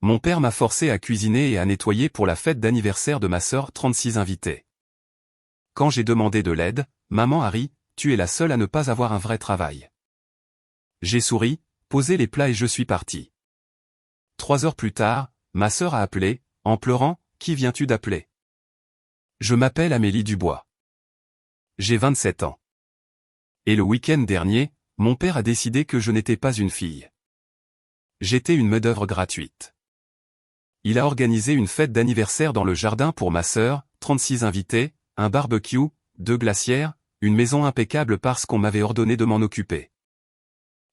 Mon père m'a forcé à cuisiner et à nettoyer pour la fête d'anniversaire de ma sœur, 36 invités. Quand j'ai demandé de l'aide, maman a ri, tu es la seule à ne pas avoir un vrai travail. J'ai souri, posé les plats et je suis parti. 3 heures plus tard, ma sœur a appelé, en pleurant, qui viens-tu d'appeler? Je m'appelle Amélie Dubois. J'ai 27 ans. Et le week-end dernier, mon père a décidé que je n'étais pas une fille. J'étais une main-d'œuvre gratuite. Il a organisé une fête d'anniversaire dans le jardin pour ma sœur, 36 invités, un barbecue, 2 glacières, une maison impeccable parce qu'on m'avait ordonné de m'en occuper.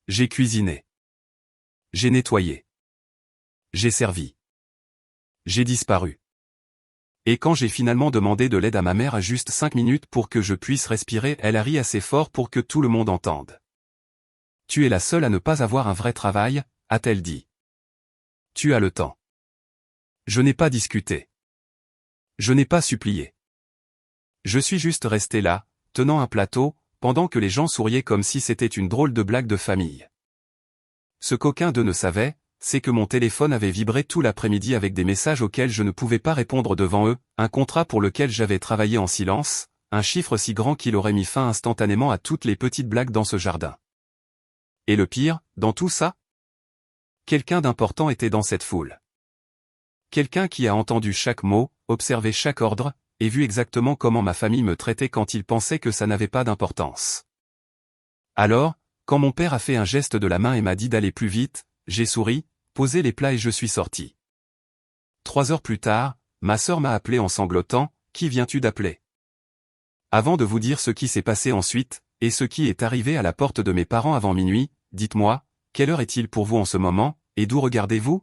J'ai cuisiné. J'ai nettoyé. J'ai servi. J'ai disparu. Et quand j'ai finalement demandé de l'aide à ma mère à juste 5 minutes pour que je puisse respirer, elle a ri assez fort pour que tout le monde entende. Tu es la seule à ne pas avoir un vrai travail, a-t-elle dit. Tu as le temps. Je n'ai pas discuté. Je n'ai pas supplié. Je suis juste resté là, tenant un plateau, pendant que les gens souriaient comme si c'était une drôle de blague de famille. Ce qu'aucun d'eux ne savait, c'est que mon téléphone avait vibré tout l'après-midi avec des messages auxquels je ne pouvais pas répondre devant eux, un contrat pour lequel j'avais travaillé en silence, un chiffre si grand qu'il aurait mis fin instantanément à toutes les petites blagues dans ce jardin. Et le pire, dans tout ça? Quelqu'un d'important était dans cette foule. Quelqu'un qui a entendu chaque mot, observé chaque ordre, et vu exactement comment ma famille me traitait quand ils pensaient que ça n'avait pas d'importance. Alors, quand mon père a fait un geste de la main et m'a dit d'aller plus vite, j'ai souri, posé les plats et je suis sorti. 3 heures plus tard, ma sœur m'a appelé en sanglotant, qui viens-tu d'appeler? Avant de vous dire ce qui s'est passé ensuite, et ce qui est arrivé à la porte de mes parents avant minuit, dites-moi, quelle heure est-il pour vous en ce moment, et d'où regardez-vous?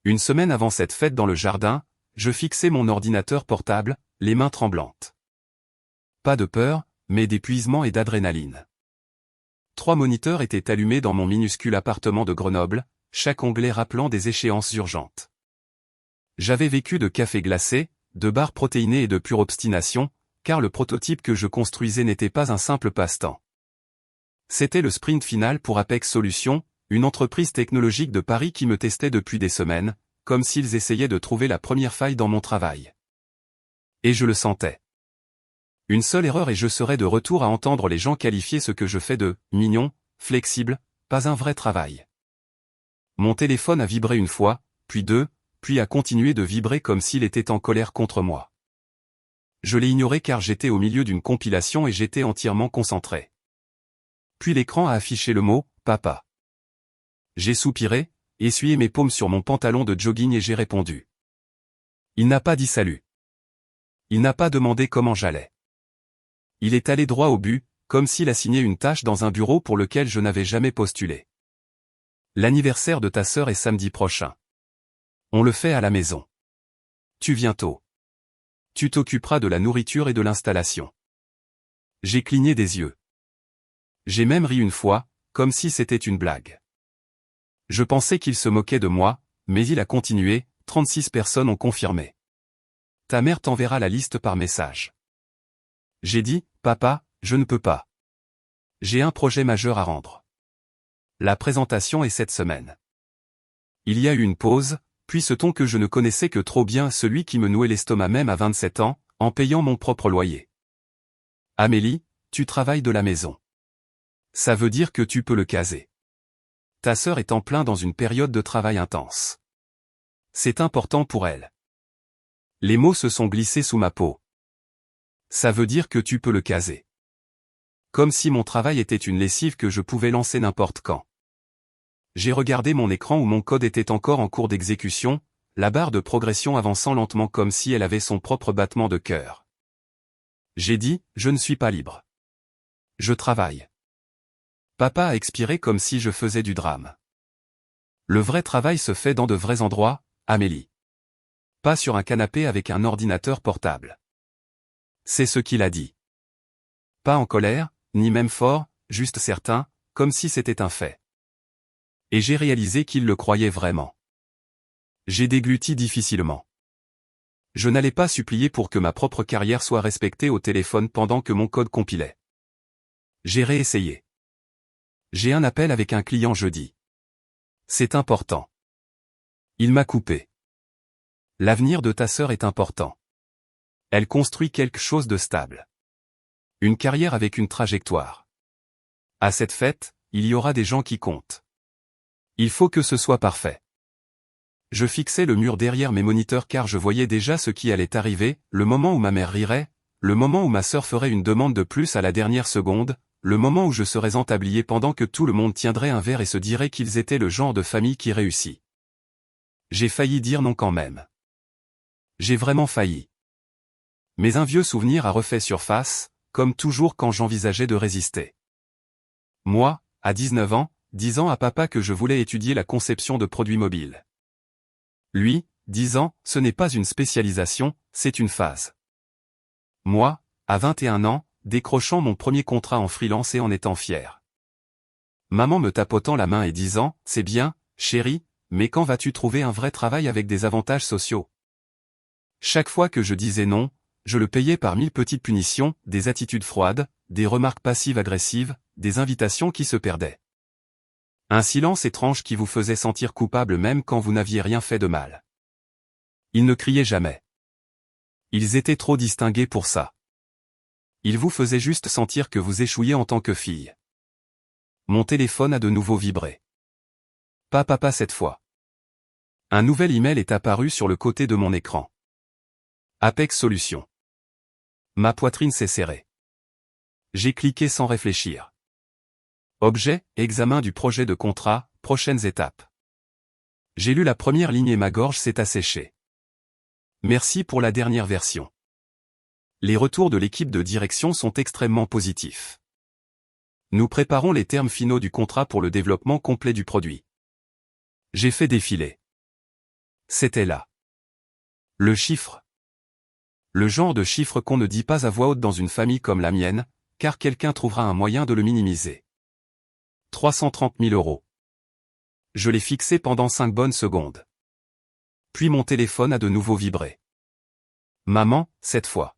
Une semaine avant cette fête dans le jardin, je fixais mon ordinateur portable, les mains tremblantes. Pas de peur, mais d'épuisement et d'adrénaline. 3 moniteurs étaient allumés dans mon minuscule appartement de Grenoble, chaque onglet rappelant des échéances urgentes. J'avais vécu de café glacé, de barres protéinées et de pure obstination, car le prototype que je construisais n'était pas un simple passe-temps. C'était le sprint final pour Apex Solutions, une entreprise technologique de Paris qui me testait depuis des semaines, comme s'ils essayaient de trouver la première faille dans mon travail. Et je le sentais. Une seule erreur et je serais de retour à entendre les gens qualifier ce que je fais de « mignon »,« flexible », pas un vrai travail. Mon téléphone a vibré une fois, puis 2, puis a continué de vibrer comme s'il était en colère contre moi. Je l'ai ignoré car j'étais au milieu d'une compilation et j'étais entièrement concentré. Puis l'écran a affiché le mot « papa ». J'ai soupiré, essuyé mes paumes sur mon pantalon de jogging et j'ai répondu. Il n'a pas dit salut. Il n'a pas demandé comment j'allais. Il est allé droit au but, comme s'il a signé une tâche dans un bureau pour lequel je n'avais jamais postulé. L'anniversaire de ta sœur est samedi prochain. On le fait à la maison. Tu viens tôt. Tu t'occuperas de la nourriture et de l'installation. J'ai cligné des yeux. J'ai même ri une fois, comme si c'était une blague. Je pensais qu'il se moquait de moi, mais il a continué, 36 personnes ont confirmé. Ta mère t'enverra la liste par message. J'ai dit, papa, je ne peux pas. J'ai un projet majeur à rendre. La présentation est cette semaine. Il y a eu une pause, puis ce ton que je ne connaissais que trop bien, celui qui me nouait l'estomac même à 27 ans, en payant mon propre loyer. Amélie, tu travailles de la maison. Ça veut dire que tu peux le caser. Ta sœur est en plein dans une période de travail intense. C'est important pour elle. Les mots se sont glissés sous ma peau. Ça veut dire que tu peux le caser. Comme si mon travail était une lessive que je pouvais lancer n'importe quand. J'ai regardé mon écran où mon code était encore en cours d'exécution, la barre de progression avançant lentement comme si elle avait son propre battement de cœur. J'ai dit, je ne suis pas libre. Je travaille. Papa a expiré comme si je faisais du drame. Le vrai travail se fait dans de vrais endroits, Amélie. Pas sur un canapé avec un ordinateur portable. C'est ce qu'il a dit. Pas en colère, ni même fort, juste certain, comme si c'était un fait. Et j'ai réalisé qu'il le croyait vraiment. J'ai dégluti difficilement. Je n'allais pas supplier pour que ma propre carrière soit respectée au téléphone pendant que mon code compilait. J'ai réessayé. J'ai un appel avec un client jeudi. C'est important. Il m'a coupé. L'avenir de ta sœur est important. Elle construit quelque chose de stable. Une carrière avec une trajectoire. À cette fête, il y aura des gens qui comptent. Il faut que ce soit parfait. Je fixais le mur derrière mes moniteurs car je voyais déjà ce qui allait arriver, le moment où ma mère rirait, le moment où ma sœur ferait une demande de plus à la dernière seconde, le moment où je serais entablié pendant que tout le monde tiendrait un verre et se dirait qu'ils étaient le genre de famille qui réussit. J'ai failli dire non quand même. J'ai vraiment failli. Mais un vieux souvenir a refait surface, comme toujours quand j'envisageais de résister. Moi, à 19 ans, disant à papa que je voulais étudier la conception de produits mobiles. Lui, disant, ce n'est pas une spécialisation, c'est une phase. Moi, à 21 ans, décrochant mon premier contrat en freelance et en étant fier. Maman me tapotant la main et disant, c'est bien, chérie, mais quand vas-tu trouver un vrai travail avec des avantages sociaux? Chaque fois que je disais non, je le payais par 1000 petites punitions, des attitudes froides, des remarques passives-agressives, des invitations qui se perdaient. Un silence étrange qui vous faisait sentir coupable même quand vous n'aviez rien fait de mal. Ils ne criaient jamais. Ils étaient trop distingués pour ça. Ils vous faisaient juste sentir que vous échouiez en tant que fille. Mon téléphone a de nouveau vibré. Pas papa cette fois. Un nouvel email est apparu sur le côté de mon écran. Apex Solutions. Ma poitrine s'est serrée. J'ai cliqué sans réfléchir. Objet, examen du projet de contrat, prochaines étapes. J'ai lu la première ligne et ma gorge s'est asséchée. Merci pour la dernière version. Les retours de l'équipe de direction sont extrêmement positifs. Nous préparons les termes finaux du contrat pour le développement complet du produit. J'ai fait défiler. C'était là. Le chiffre. Le genre de chiffre qu'on ne dit pas à voix haute dans une famille comme la mienne, car quelqu'un trouvera un moyen de le minimiser. 330 000 €. Je l'ai fixé pendant 5 bonnes secondes. Puis mon téléphone a de nouveau vibré. Maman, cette fois.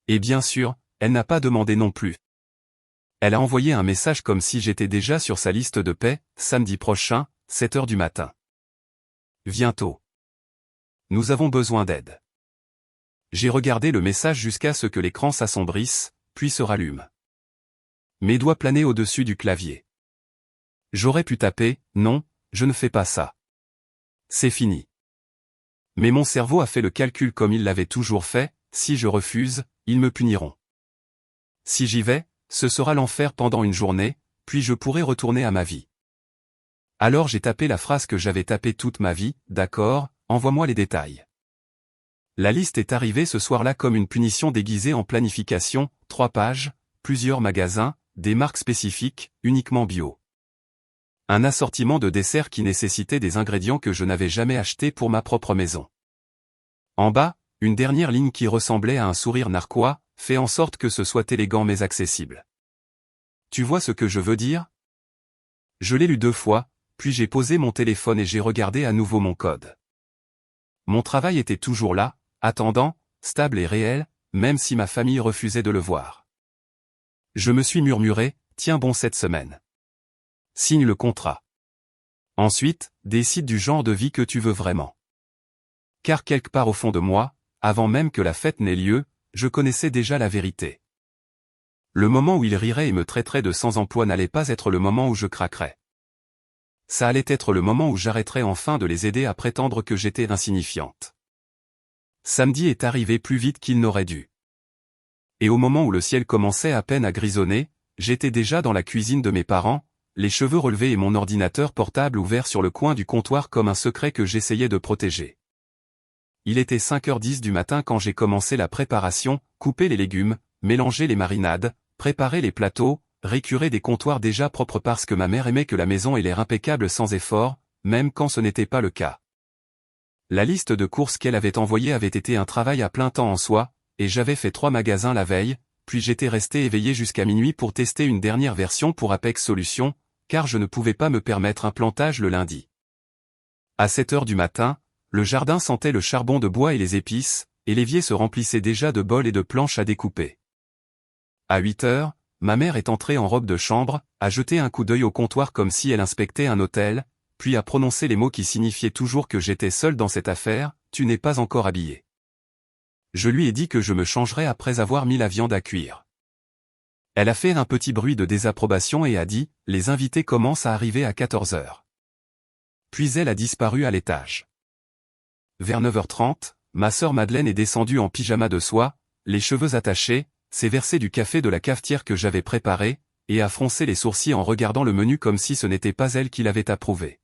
Et bien sûr, elle n'a pas demandé non plus. Elle a envoyé un message comme si j'étais déjà sur sa liste de paix, samedi prochain, 7 h du matin. Viens tôt. Nous avons besoin d'aide. J'ai regardé le message jusqu'à ce que l'écran s'assombrisse, puis se rallume. Mes doigts planaient au-dessus du clavier. J'aurais pu taper, non, je ne fais pas ça. C'est fini. Mais mon cerveau a fait le calcul comme il l'avait toujours fait, si je refuse, ils me puniront. Si j'y vais, ce sera l'enfer pendant une journée, puis je pourrai retourner à ma vie. Alors j'ai tapé la phrase que j'avais tapée toute ma vie, d'accord, envoie-moi les détails. La liste est arrivée ce soir-là comme une punition déguisée en planification, 3 pages, plusieurs magasins, des marques spécifiques, uniquement bio. Un assortiment de desserts qui nécessitait des ingrédients que je n'avais jamais achetés pour ma propre maison. En bas, une dernière ligne qui ressemblait à un sourire narquois, fait en sorte que ce soit élégant mais accessible. Tu vois ce que je veux dire? Je l'ai lu 2 fois, puis j'ai posé mon téléphone et j'ai regardé à nouveau mon code. Mon travail était toujours là, attendant, stable et réel, même si ma famille refusait de le voir. Je me suis murmuré, tiens bon cette semaine. Signe le contrat. Ensuite, décide du genre de vie que tu veux vraiment. Car quelque part au fond de moi, avant même que la fête n'ait lieu, je connaissais déjà la vérité. Le moment où ils riraient et me traiteraient de sans-emploi n'allait pas être le moment où je craquerais. Ça allait être le moment où j'arrêterais enfin de les aider à prétendre que j'étais insignifiante. Samedi est arrivé plus vite qu'il n'aurait dû. Et au moment où le ciel commençait à peine à grisonner, j'étais déjà dans la cuisine de mes parents, les cheveux relevés et mon ordinateur portable ouvert sur le coin du comptoir comme un secret que j'essayais de protéger. Il était 5h10 du matin quand j'ai commencé la préparation, couper les légumes, mélanger les marinades, préparer les plateaux, récurer des comptoirs déjà propres parce que ma mère aimait que la maison ait l'air impeccable sans effort, même quand ce n'était pas le cas. La liste de courses qu'elle avait envoyée avait été un travail à plein temps en soi, et j'avais fait 3 magasins la veille, puis j'étais resté éveillé jusqu'à minuit pour tester une dernière version pour Apex Solutions, car je ne pouvais pas me permettre un plantage le lundi. À 7 h du matin, le jardin sentait le charbon de bois et les épices, et l'évier se remplissait déjà de bols et de planches à découper. À 8 h, ma mère est entrée en robe de chambre, a jeté un coup d'œil au comptoir comme si elle inspectait un hôtel, puis a prononcé les mots qui signifiaient toujours que j'étais seul dans cette affaire, « Tu n'es pas encore habillé ». Je lui ai dit que je me changerais après avoir mis la viande à cuire. Elle a fait un petit bruit de désapprobation et a dit « Les invités commencent à arriver à 14 heures ». Puis elle a disparu à l'étage. Vers 9h30, ma sœur Madeleine est descendue en pyjama de soie, les cheveux attachés, s'est versé du café de la cafetière que j'avais préparé, et a froncé les sourcils en regardant le menu comme si ce n'était pas elle qui l'avait approuvé.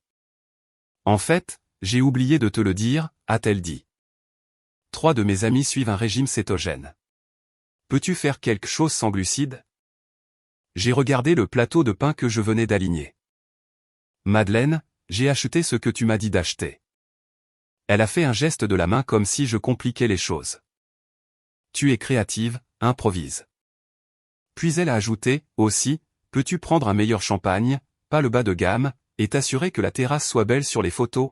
« En fait, j'ai oublié de te le dire », a-t-elle dit. 3 de mes amis suivent un régime cétogène. Peux-tu faire quelque chose sans glucides? J'ai regardé le plateau de pain que je venais d'aligner. Madeleine, j'ai acheté ce que tu m'as dit d'acheter. Elle a fait un geste de la main comme si je compliquais les choses. Tu es créative, improvise. Puis elle a ajouté, aussi, peux-tu prendre un meilleur champagne, pas le bas de gamme, et t'assurer que la terrasse soit belle sur les photos?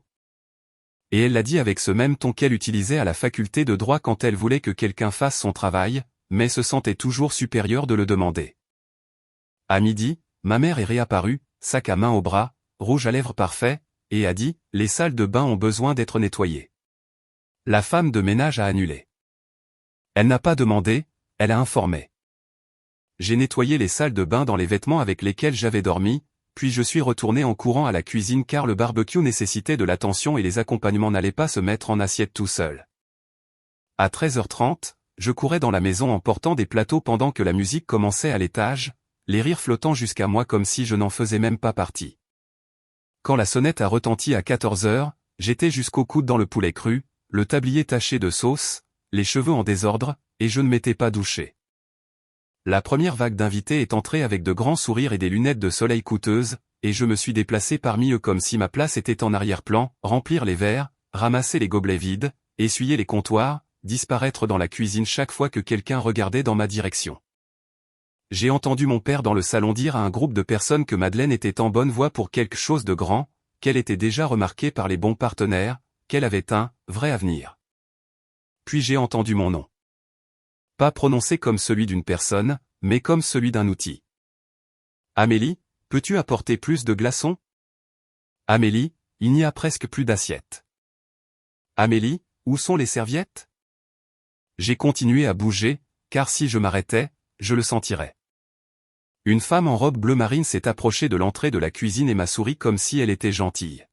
Et elle l'a dit avec ce même ton qu'elle utilisait à la faculté de droit quand elle voulait que quelqu'un fasse son travail, mais se sentait toujours supérieure de le demander. À midi, ma mère est réapparue, sac à main au bras, rouge à lèvres parfait, et a dit « Les salles de bain ont besoin d'être nettoyées ». La femme de ménage a annulé. Elle n'a pas demandé, elle a informé. J'ai nettoyé les salles de bain dans les vêtements avec lesquels j'avais dormi, puis je suis retourné en courant à la cuisine car le barbecue nécessitait de l'attention et les accompagnements n'allaient pas se mettre en assiette tout seul. À 13h30, je courais dans la maison en portant des plateaux pendant que la musique commençait à l'étage, les rires flottant jusqu'à moi comme si je n'en faisais même pas partie. Quand la sonnette a retenti à 14h, j'étais jusqu'au coude dans le poulet cru, le tablier taché de sauce, les cheveux en désordre, et je ne m'étais pas douché. La première vague d'invités est entrée avec de grands sourires et des lunettes de soleil coûteuses, et je me suis déplacé parmi eux comme si ma place était en arrière-plan, remplir les verres, ramasser les gobelets vides, essuyer les comptoirs, disparaître dans la cuisine chaque fois que quelqu'un regardait dans ma direction. J'ai entendu mon père dans le salon dire à un groupe de personnes que Madeleine était en bonne voie pour quelque chose de grand, qu'elle était déjà remarquée par les bons partenaires, qu'elle avait un vrai avenir. Puis j'ai entendu mon nom. Pas prononcé comme celui d'une personne, mais comme celui d'un outil. Amélie, peux-tu apporter plus de glaçons? Amélie, il n'y a presque plus d'assiettes. Amélie, où sont les serviettes? J'ai continué à bouger, car si je m'arrêtais, je le sentirais. Une femme en robe bleu marine s'est approchée de l'entrée de la cuisine et m'a souri comme si elle était gentille.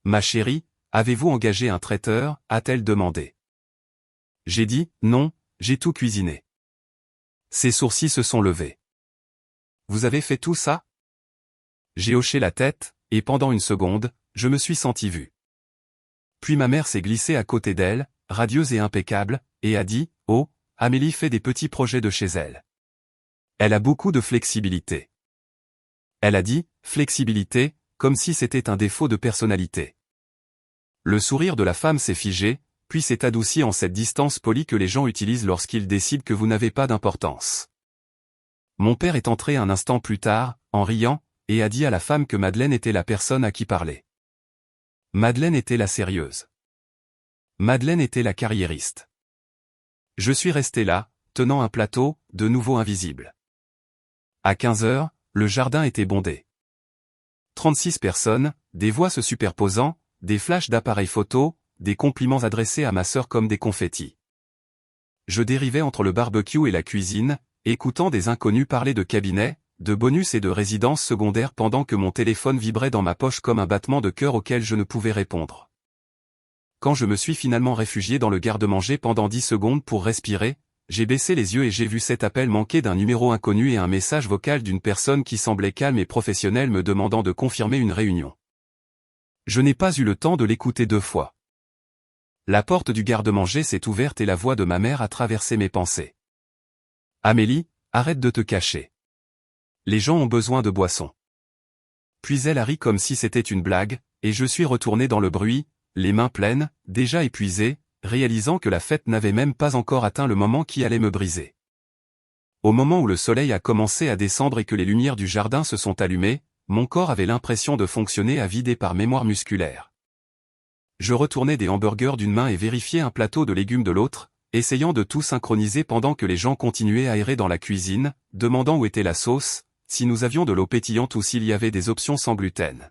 Ma chérie, avez-vous engagé un traiteur? A-t-elle demandé. J'ai dit, non, j'ai tout cuisiné. Ses sourcils se sont levés. Vous avez fait tout ça? J'ai hoché la tête, et pendant une seconde, je me suis senti vu. Puis ma mère s'est glissée à côté d'elle, radieuse et impeccable, et a dit, oh, Amélie fait des petits projets de chez elle. Elle a beaucoup de flexibilité. Elle a dit, flexibilité, comme si c'était un défaut de personnalité. Le sourire de la femme s'est figé, puis s'est adouci en cette distance polie que les gens utilisent lorsqu'ils décident que vous n'avez pas d'importance. Mon père est entré un instant plus tard, en riant, et a dit à la femme que Madeleine était la personne à qui parler. Madeleine était la sérieuse. Madeleine était la carriériste. Je suis resté là, tenant un plateau, de nouveau invisible. À 15h, le jardin était bondé. 36 personnes, des voix se superposant, des flashs d'appareils photo, des compliments adressés à ma sœur comme des confettis. Je dérivais entre le barbecue et la cuisine, écoutant des inconnus parler de cabinets, de bonus et de résidences secondaires pendant que mon téléphone vibrait dans ma poche comme un battement de cœur auquel je ne pouvais répondre. Quand je me suis finalement réfugié dans le garde-manger pendant 10 secondes pour respirer, j'ai baissé les yeux et j'ai vu cet appel manqué d'un numéro inconnu et un message vocal d'une personne qui semblait calme et professionnelle me demandant de confirmer une réunion. Je n'ai pas eu le temps de l'écouter 2 fois. La porte du garde-manger s'est ouverte et la voix de ma mère a traversé mes pensées. Amélie, arrête de te cacher. Les gens ont besoin de boissons. Puis elle a ri comme si c'était une blague, et je suis retourné dans le bruit, les mains pleines, déjà épuisé, réalisant que la fête n'avait même pas encore atteint le moment qui allait me briser. Au moment où le soleil a commencé à descendre et que les lumières du jardin se sont allumées, mon corps avait l'impression de fonctionner à vide par mémoire musculaire. Je retournais des hamburgers d'une main et vérifiais un plateau de légumes de l'autre, essayant de tout synchroniser pendant que les gens continuaient à errer dans la cuisine, demandant où était la sauce, si nous avions de l'eau pétillante ou s'il y avait des options sans gluten.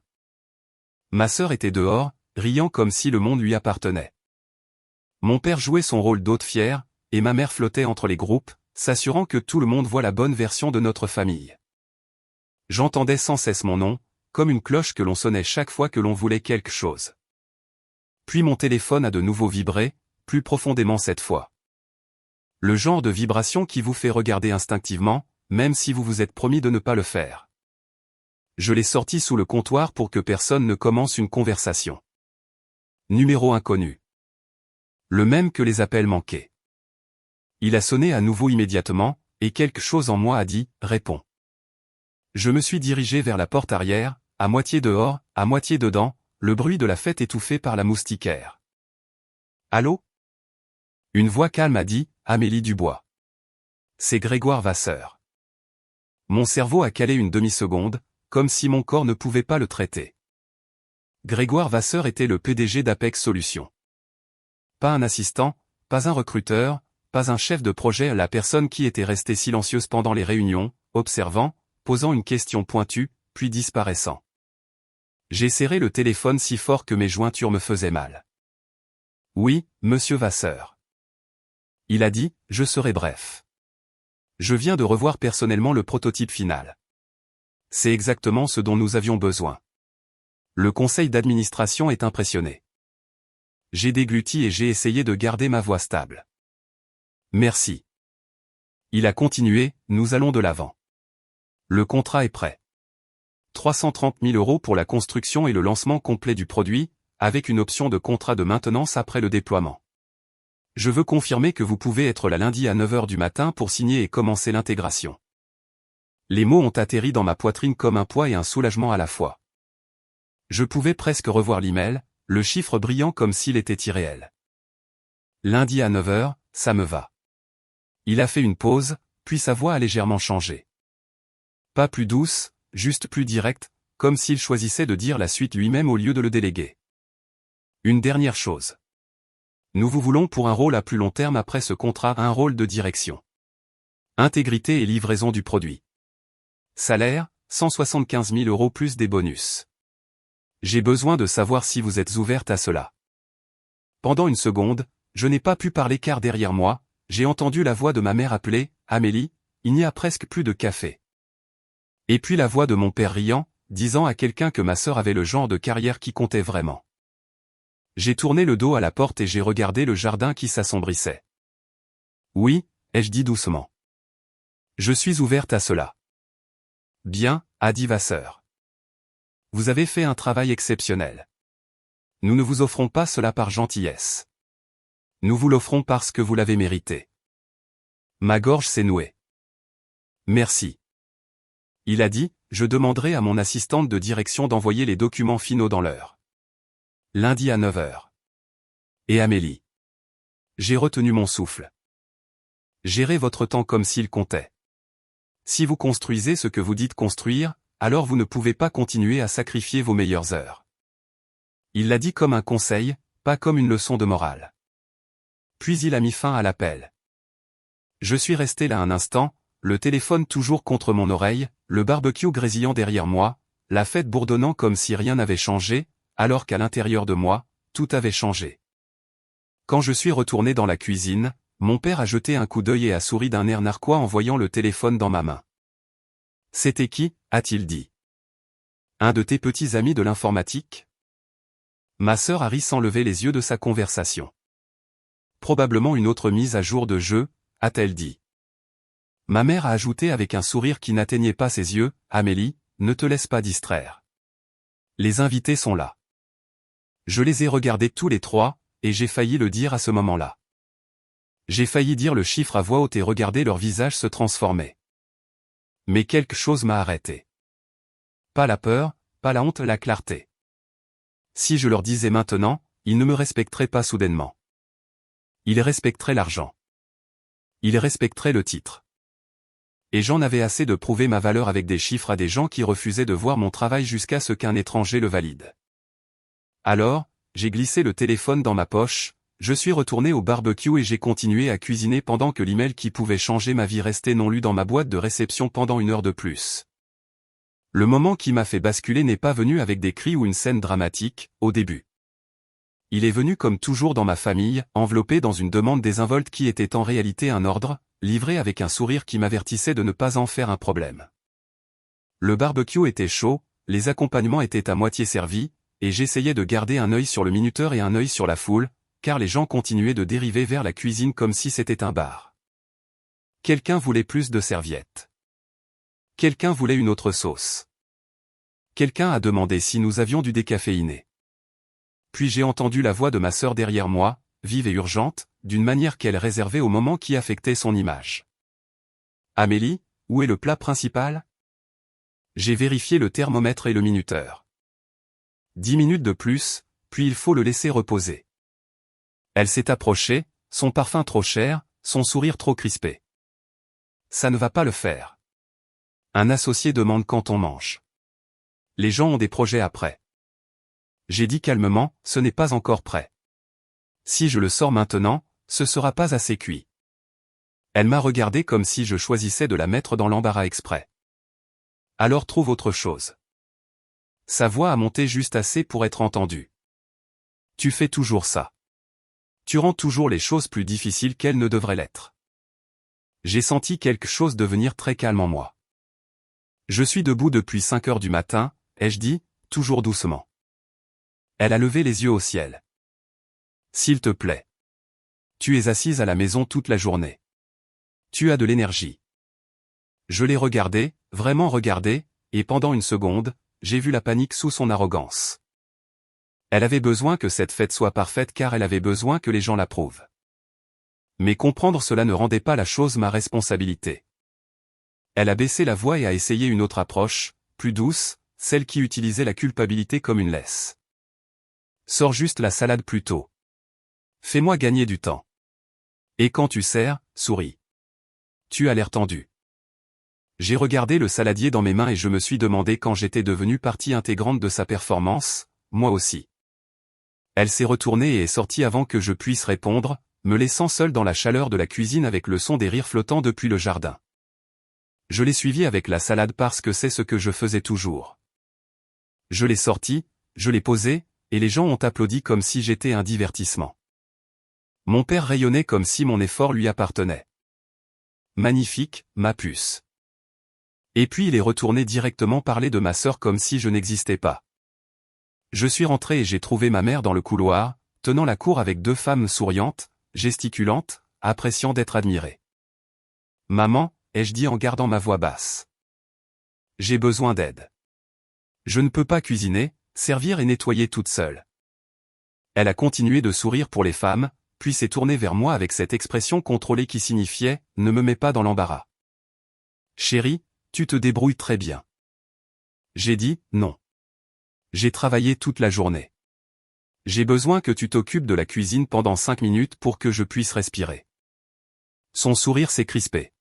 Ma sœur était dehors, riant comme si le monde lui appartenait. Mon père jouait son rôle d'hôte fier, et ma mère flottait entre les groupes, s'assurant que tout le monde voit la bonne version de notre famille. J'entendais sans cesse mon nom, comme une cloche que l'on sonnait chaque fois que l'on voulait quelque chose. Puis mon téléphone a de nouveau vibré, plus profondément cette fois. Le genre de vibration qui vous fait regarder instinctivement, même si vous vous êtes promis de ne pas le faire. Je l'ai sorti sous le comptoir pour que personne ne commence une conversation. Numéro inconnu. Le même que les appels manqués. Il a sonné à nouveau immédiatement, et quelque chose en moi a dit « Réponds ». Je me suis dirigé vers la porte arrière, à moitié dehors, à moitié dedans, le bruit de la fête étouffé par la moustiquaire. « Allô ?» Une voix calme a dit « Amélie Dubois ». C'est Grégoire Vasseur. Mon cerveau a calé une demi-seconde, comme si mon corps ne pouvait pas le traiter. Grégoire Vasseur était le PDG d'Apex Solutions. Pas un assistant, pas un recruteur, pas un chef de projet, la personne qui était restée silencieuse pendant les réunions, observant, posant une question pointue, puis disparaissant. J'ai serré le téléphone si fort que mes jointures me faisaient mal. Oui, monsieur Vasseur. Il a dit, je serai bref. Je viens de revoir personnellement le prototype final. C'est exactement ce dont nous avions besoin. Le conseil d'administration est impressionné. J'ai dégluti et j'ai essayé de garder ma voix stable. Merci. Il a continué, nous allons de l'avant. Le contrat est prêt. 330 000 € pour la construction et le lancement complet du produit, avec une option de contrat de maintenance après le déploiement. Je veux confirmer que vous pouvez être là lundi à 9 h du matin pour signer et commencer l'intégration. Les mots ont atterri dans ma poitrine comme un poids et un soulagement à la fois. Je pouvais presque revoir l'email, le chiffre brillant comme s'il était irréel. Lundi à 9 h, ça me va. Il a fait une pause, puis sa voix a légèrement changé. Pas plus douce, juste plus directe, comme s'il choisissait de dire la suite lui-même au lieu de le déléguer. Une dernière chose. Nous vous voulons pour un rôle à plus long terme après ce contrat, un rôle de direction. Intégrité et livraison du produit. Salaire, 175 000 € plus des bonus. J'ai besoin de savoir si vous êtes ouverte à cela. Pendant une seconde, je n'ai pas pu parler car derrière moi, j'ai entendu la voix de ma mère appeler « Amélie, il n'y a presque plus de café ». Et puis la voix de mon père riant, disant à quelqu'un que ma sœur avait le genre de carrière qui comptait vraiment. J'ai tourné le dos à la porte et j'ai regardé le jardin qui s'assombrissait. Oui, ai-je dit doucement. Je suis ouverte à cela. Bien, a dit Vasseur. Vous avez fait un travail exceptionnel. Nous ne vous offrons pas cela par gentillesse. Nous vous l'offrons parce que vous l'avez mérité. Ma gorge s'est nouée. Merci. Il a dit, je demanderai à mon assistante de direction d'envoyer les documents finaux dans l'heure. Lundi à 9 h. Et Amélie. J'ai retenu mon souffle. Gérez votre temps comme s'il comptait. Si vous construisez ce que vous dites construire, alors vous ne pouvez pas continuer à sacrifier vos meilleures heures. Il l'a dit comme un conseil, pas comme une leçon de morale. Puis il a mis fin à l'appel. Je suis resté là un instant, le téléphone toujours contre mon oreille, le barbecue grésillant derrière moi, la fête bourdonnant comme si rien n'avait changé, alors qu'à l'intérieur de moi, tout avait changé. Quand je suis retourné dans la cuisine, mon père a jeté un coup d'œil et a souri d'un air narquois en voyant le téléphone dans ma main. « C'était qui ?» a-t-il dit. « Un de tes petits amis de l'informatique ?» Ma sœur a ri sans lever les yeux de sa conversation. « Probablement une autre mise à jour de jeu, » a-t-elle dit. Ma mère a ajouté avec un sourire qui n'atteignait pas ses yeux, « Amélie, ne te laisse pas distraire. Les invités sont là. » Je les ai regardés tous les trois, et j'ai failli le dire à ce moment-là. J'ai failli dire le chiffre à voix haute et regarder leur visage se transformer. Mais quelque chose m'a arrêté. Pas la peur, pas la honte, la clarté. Si je leur disais maintenant, ils ne me respecteraient pas soudainement. Ils respecteraient l'argent. Ils respecteraient le titre. Et j'en avais assez de prouver ma valeur avec des chiffres à des gens qui refusaient de voir mon travail jusqu'à ce qu'un étranger le valide. Alors, j'ai glissé le téléphone dans ma poche, je suis retourné au barbecue et j'ai continué à cuisiner pendant que l'email qui pouvait changer ma vie restait non lu dans ma boîte de réception pendant 1 heure de plus. Le moment qui m'a fait basculer n'est pas venu avec des cris ou une scène dramatique, au début. Il est venu comme toujours dans ma famille, enveloppé dans une demande désinvolte qui était en réalité un ordre, livré avec un sourire qui m'avertissait de ne pas en faire un problème. Le barbecue était chaud, les accompagnements étaient à moitié servis, et j'essayais de garder un œil sur le minuteur et un œil sur la foule, car les gens continuaient de dériver vers la cuisine comme si c'était un bar. Quelqu'un voulait plus de serviettes. Quelqu'un voulait une autre sauce. Quelqu'un a demandé si nous avions du décaféiné. Puis j'ai entendu la voix de ma sœur derrière moi, vive et urgente, d'une manière qu'elle réservait au moment qui affectait son image. Amélie, où est le plat principal? J'ai vérifié le thermomètre et le minuteur. 10 minutes de plus, puis il faut le laisser reposer. Elle s'est approchée, son parfum trop cher, son sourire trop crispé. Ça ne va pas le faire. Un associé demande quand on mange. Les gens ont des projets après. J'ai dit calmement, ce n'est pas encore prêt. Si je le sors maintenant, ce sera pas assez cuit. Elle m'a regardé comme si je choisissais de la mettre dans l'embarras exprès. Alors trouve autre chose. Sa voix a monté juste assez pour être entendue. Tu fais toujours ça. Tu rends toujours les choses plus difficiles qu'elles ne devraient l'être. J'ai senti quelque chose devenir très calme en moi. Je suis debout depuis 5 heures du matin, ai-je dit, toujours doucement. Elle a levé les yeux au ciel. S'il te plaît. Tu es assise à la maison toute la journée. Tu as de l'énergie. Je l'ai regardé, vraiment regardé, et pendant une seconde, j'ai vu la panique sous son arrogance. Elle avait besoin que cette fête soit parfaite car elle avait besoin que les gens l'approuvent. Mais comprendre cela ne rendait pas la chose ma responsabilité. Elle a baissé la voix et a essayé une autre approche, plus douce, celle qui utilisait la culpabilité comme une laisse. Sors juste la salade plus tôt. Fais-moi gagner du temps. Et quand tu sers, souris. Tu as l'air tendu. J'ai regardé le saladier dans mes mains et je me suis demandé quand j'étais devenue partie intégrante de sa performance, moi aussi. Elle s'est retournée et est sortie avant que je puisse répondre, me laissant seule dans la chaleur de la cuisine avec le son des rires flottants depuis le jardin. Je l'ai suivie avec la salade parce que c'est ce que je faisais toujours. Je l'ai sortie, je l'ai posée, et les gens ont applaudi comme si j'étais un divertissement. Mon père rayonnait comme si mon effort lui appartenait. Magnifique, ma puce. Et puis il est retourné directement parler de ma sœur comme si je n'existais pas. Je suis rentré et j'ai trouvé ma mère dans le couloir, tenant la cour avec 2 femmes souriantes, gesticulantes, appréciant d'être admirées. Maman, ai-je dit en gardant ma voix basse. J'ai besoin d'aide. Je ne peux pas cuisiner, servir et nettoyer toute seule. Elle a continué de sourire pour les femmes, puis s'est tournée vers moi avec cette expression contrôlée qui signifiait « Ne me mets pas dans l'embarras ». Chérie, tu te débrouilles très bien. J'ai dit « Non. J'ai travaillé toute la journée. J'ai besoin que tu t'occupes de la cuisine pendant 5 minutes pour que je puisse respirer. » Son sourire s'est crispé.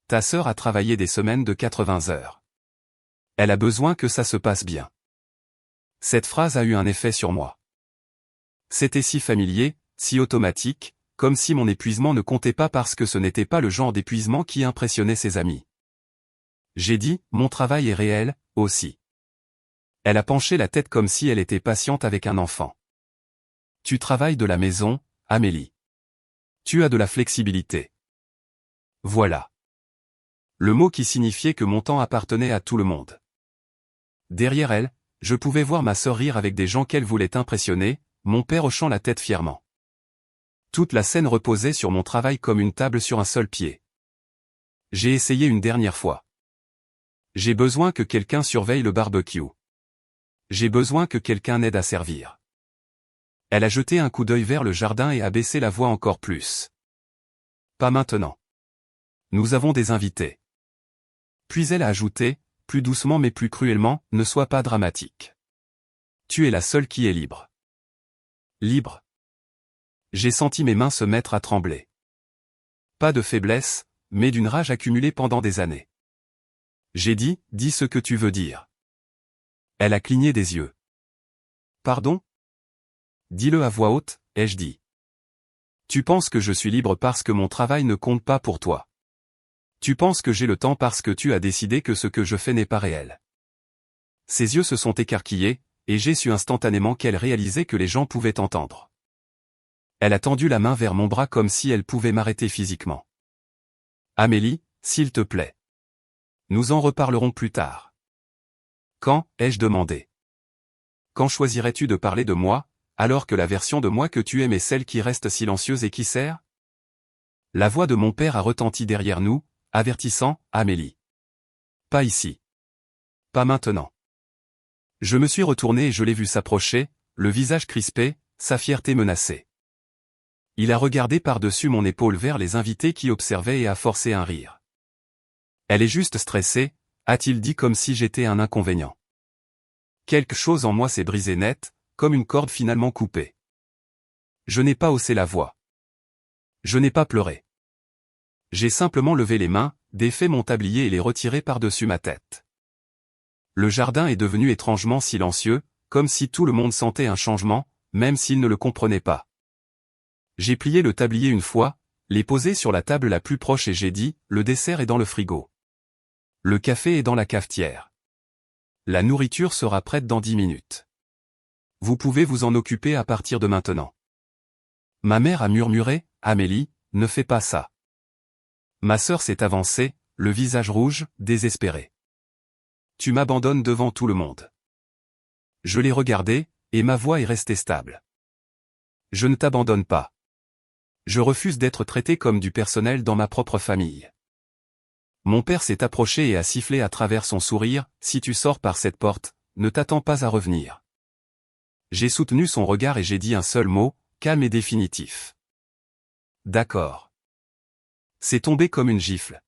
Ta sœur a travaillé des semaines de 80 heures. Elle a besoin que ça se passe bien. Cette phrase a eu un effet sur moi. C'était si familier, si automatique, comme si mon épuisement ne comptait pas parce que ce n'était pas le genre d'épuisement qui impressionnait ses amis. J'ai dit, mon travail est réel, aussi. Elle a penché la tête comme si elle était patiente avec un enfant. Tu travailles de la maison, Amélie. Tu as de la flexibilité. Voilà. Le mot qui signifiait que mon temps appartenait à tout le monde. Derrière elle, je pouvais voir ma sœur rire avec des gens qu'elle voulait impressionner, mon père hochant la tête fièrement. Toute la scène reposait sur mon travail comme une table sur un seul pied. J'ai essayé une dernière fois. J'ai besoin que quelqu'un surveille le barbecue. J'ai besoin que quelqu'un aide à servir. Elle a jeté un coup d'œil vers le jardin et a baissé la voix encore plus. Pas maintenant. Nous avons des invités. Puis elle a ajouté, plus doucement mais plus cruellement, ne sois pas dramatique. Tu es la seule qui est libre. Libre. J'ai senti mes mains se mettre à trembler. Pas de faiblesse, mais d'une rage accumulée pendant des années. J'ai dit, dis ce que tu veux dire. Elle a cligné des yeux. Pardon? Dis-le à voix haute, ai-je dit. Tu penses que je suis libre parce que mon travail ne compte pas pour toi. Tu penses que j'ai le temps parce que tu as décidé que ce que je fais n'est pas réel. Ses yeux se sont écarquillés, et j'ai su instantanément qu'elle réalisait que les gens pouvaient entendre. Elle a tendu la main vers mon bras comme si elle pouvait m'arrêter physiquement. Amélie, s'il te plaît. Nous en reparlerons plus tard. Quand, ai-je demandé. Quand choisirais-tu de parler de moi, alors que la version de moi que tu aimes est celle qui reste silencieuse et qui sert? La voix de mon père a retenti derrière nous, avertissant, Amélie. Pas ici. Pas maintenant. Je me suis retourné et je l'ai vu s'approcher, le visage crispé, sa fierté menacée. Il a regardé par-dessus mon épaule vers les invités qui observaient et a forcé un rire. Elle est juste stressée, a-t-il dit comme si j'étais un inconvénient. Quelque chose en moi s'est brisé net, comme une corde finalement coupée. Je n'ai pas haussé la voix. Je n'ai pas pleuré. J'ai simplement levé les mains, défait mon tablier et les retiré par-dessus ma tête. Le jardin est devenu étrangement silencieux, comme si tout le monde sentait un changement, même s'il ne le comprenait pas. J'ai plié le tablier une fois, l'ai posé sur la table la plus proche et j'ai dit, le dessert est dans le frigo. Le café est dans la cafetière. La nourriture sera prête dans 10 minutes. Vous pouvez vous en occuper à partir de maintenant. Ma mère a murmuré, Amélie, ne fais pas ça. Ma sœur s'est avancée, le visage rouge, désespérée. Tu m'abandonnes devant tout le monde. Je l'ai regardée, et ma voix est restée stable. Je ne t'abandonne pas. Je refuse d'être traité comme du personnel dans ma propre famille. Mon père s'est approché et a sifflé à travers son sourire, si tu sors par cette porte, ne t'attends pas à revenir. J'ai soutenu son regard et j'ai dit un seul mot, calme et définitif. D'accord. C'est tombé comme une gifle.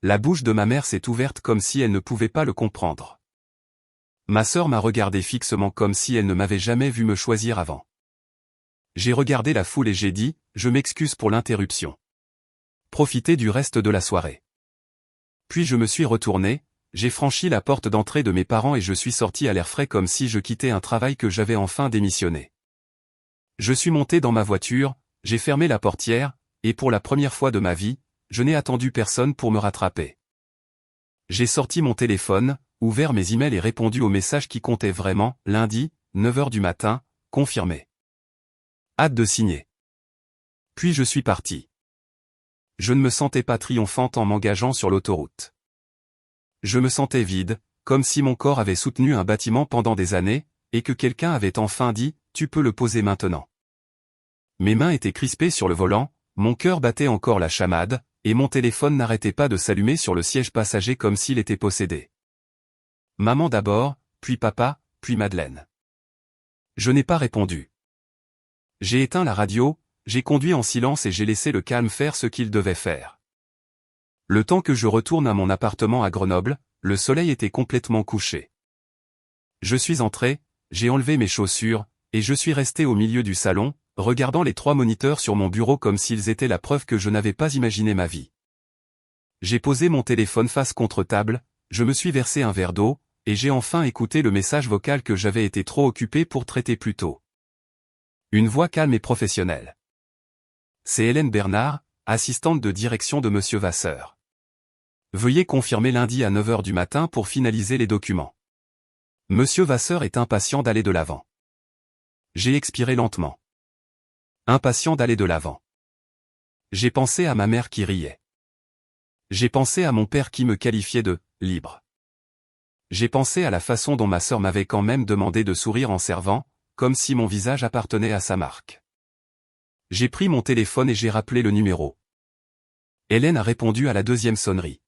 La bouche de ma mère s'est ouverte comme si elle ne pouvait pas le comprendre. Ma sœur m'a regardé fixement comme si elle ne m'avait jamais vu me choisir avant. J'ai regardé la foule et j'ai dit, je m'excuse pour l'interruption. Profitez du reste de la soirée. Puis je me suis retourné, j'ai franchi la porte d'entrée de mes parents et je suis sorti à l'air frais comme si je quittais un travail que j'avais enfin démissionné. Je suis monté dans ma voiture, j'ai fermé la portière, et pour la première fois de ma vie, je n'ai attendu personne pour me rattraper. J'ai sorti mon téléphone, ouvert mes emails et répondu aux messages qui comptaient vraiment, lundi, 9 h du matin, confirmé. Hâte de signer. Puis je suis parti. Je ne me sentais pas triomphante en m'engageant sur l'autoroute. Je me sentais vide, comme si mon corps avait soutenu un bâtiment pendant des années, et que quelqu'un avait enfin dit, tu peux le poser maintenant. Mes mains étaient crispées sur le volant, mon cœur battait encore la chamade, et mon téléphone n'arrêtait pas de s'allumer sur le siège passager comme s'il était possédé. Maman d'abord, puis papa, puis Madeleine. Je n'ai pas répondu. J'ai éteint la radio, j'ai conduit en silence et j'ai laissé le calme faire ce qu'il devait faire. Le temps que je retourne à mon appartement à Grenoble, le soleil était complètement couché. Je suis entré, j'ai enlevé mes chaussures, et je suis resté au milieu du salon, regardant les 3 moniteurs sur mon bureau comme s'ils étaient la preuve que je n'avais pas imaginé ma vie. J'ai posé mon téléphone face contre table, je me suis versé un verre d'eau, et j'ai enfin écouté le message vocal que j'avais été trop occupé pour traiter plus tôt. Une voix calme et professionnelle. C'est Hélène Bernard, assistante de direction de Monsieur Vasseur. Veuillez confirmer lundi à 9 h du matin pour finaliser les documents. Monsieur Vasseur est impatient d'aller de l'avant. J'ai expiré lentement. Impatient d'aller de l'avant. J'ai pensé à ma mère qui riait. J'ai pensé à mon père qui me qualifiait de « libre ». J'ai pensé à la façon dont ma sœur m'avait quand même demandé de sourire en servant, comme si mon visage appartenait à sa marque. J'ai pris mon téléphone et j'ai rappelé le numéro. Hélène a répondu à la 2e sonnerie.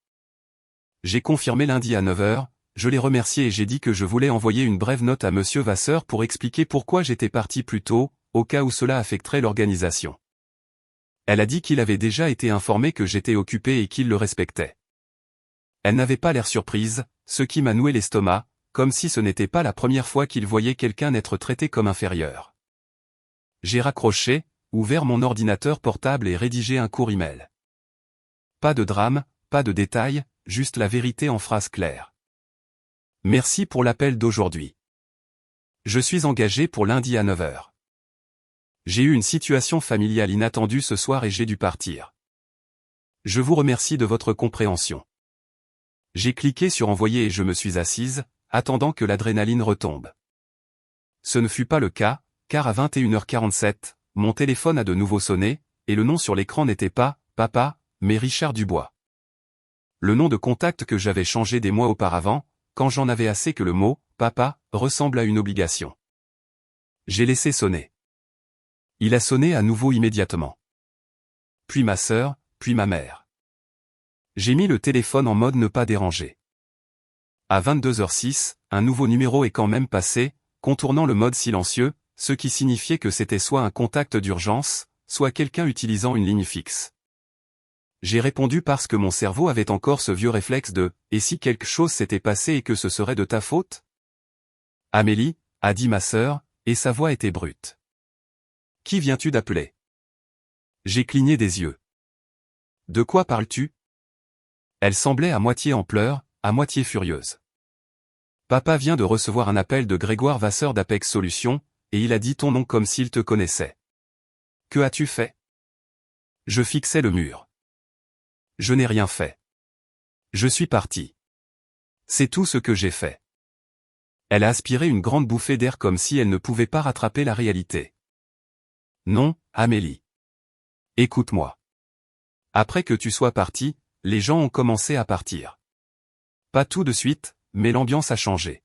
J'ai confirmé lundi à 9 h, je l'ai remercié et j'ai dit que je voulais envoyer une brève note à Monsieur Vasseur pour expliquer pourquoi j'étais parti plus tôt, au cas où cela affecterait l'organisation. Elle a dit qu'il avait déjà été informé que j'étais occupé et qu'il le respectait. Elle n'avait pas l'air surprise, ce qui m'a noué l'estomac, comme si ce n'était pas la première fois qu'il voyait quelqu'un être traité comme inférieur. J'ai raccroché, ouvert mon ordinateur portable et rédigé un court email. Pas de drame, pas de détails, juste la vérité en phrases claires. Merci pour l'appel d'aujourd'hui. Je suis engagé pour lundi à 9 h. J'ai eu une situation familiale inattendue ce soir et j'ai dû partir. Je vous remercie de votre compréhension. J'ai cliqué sur envoyer et je me suis assise, attendant que l'adrénaline retombe. Ce ne fut pas le cas, car à 21h47, mon téléphone a de nouveau sonné, et le nom sur l'écran n'était pas « Papa », mais Richard Dubois. Le nom de contact que j'avais changé des mois auparavant, quand j'en avais assez que le mot « Papa » ressemble à une obligation. J'ai laissé sonner. Il a sonné à nouveau immédiatement. Puis ma sœur, puis ma mère. J'ai mis le téléphone en mode ne pas déranger. À 22h06, un nouveau numéro est quand même passé, contournant le mode silencieux, ce qui signifiait que c'était soit un contact d'urgence, soit quelqu'un utilisant une ligne fixe. J'ai répondu parce que mon cerveau avait encore ce vieux réflexe de « et si quelque chose s'était passé et que ce serait de ta faute ?» Amélie, a dit ma sœur, et sa voix était brute. Qui viens-tu d'appeler? J'ai cligné des yeux. De quoi parles-tu? Elle semblait à moitié en pleurs, à moitié furieuse. Papa vient de recevoir un appel de Grégoire Vasseur d'Apex Solutions, et il a dit ton nom comme s'il te connaissait. Que as-tu fait? Je fixais le mur. Je n'ai rien fait. Je suis parti. C'est tout ce que j'ai fait. Elle a aspiré une grande bouffée d'air comme si elle ne pouvait pas rattraper la réalité. Non, Amélie. Écoute-moi. Après que tu sois parti, les gens ont commencé à partir. Pas tout de suite, mais l'ambiance a changé.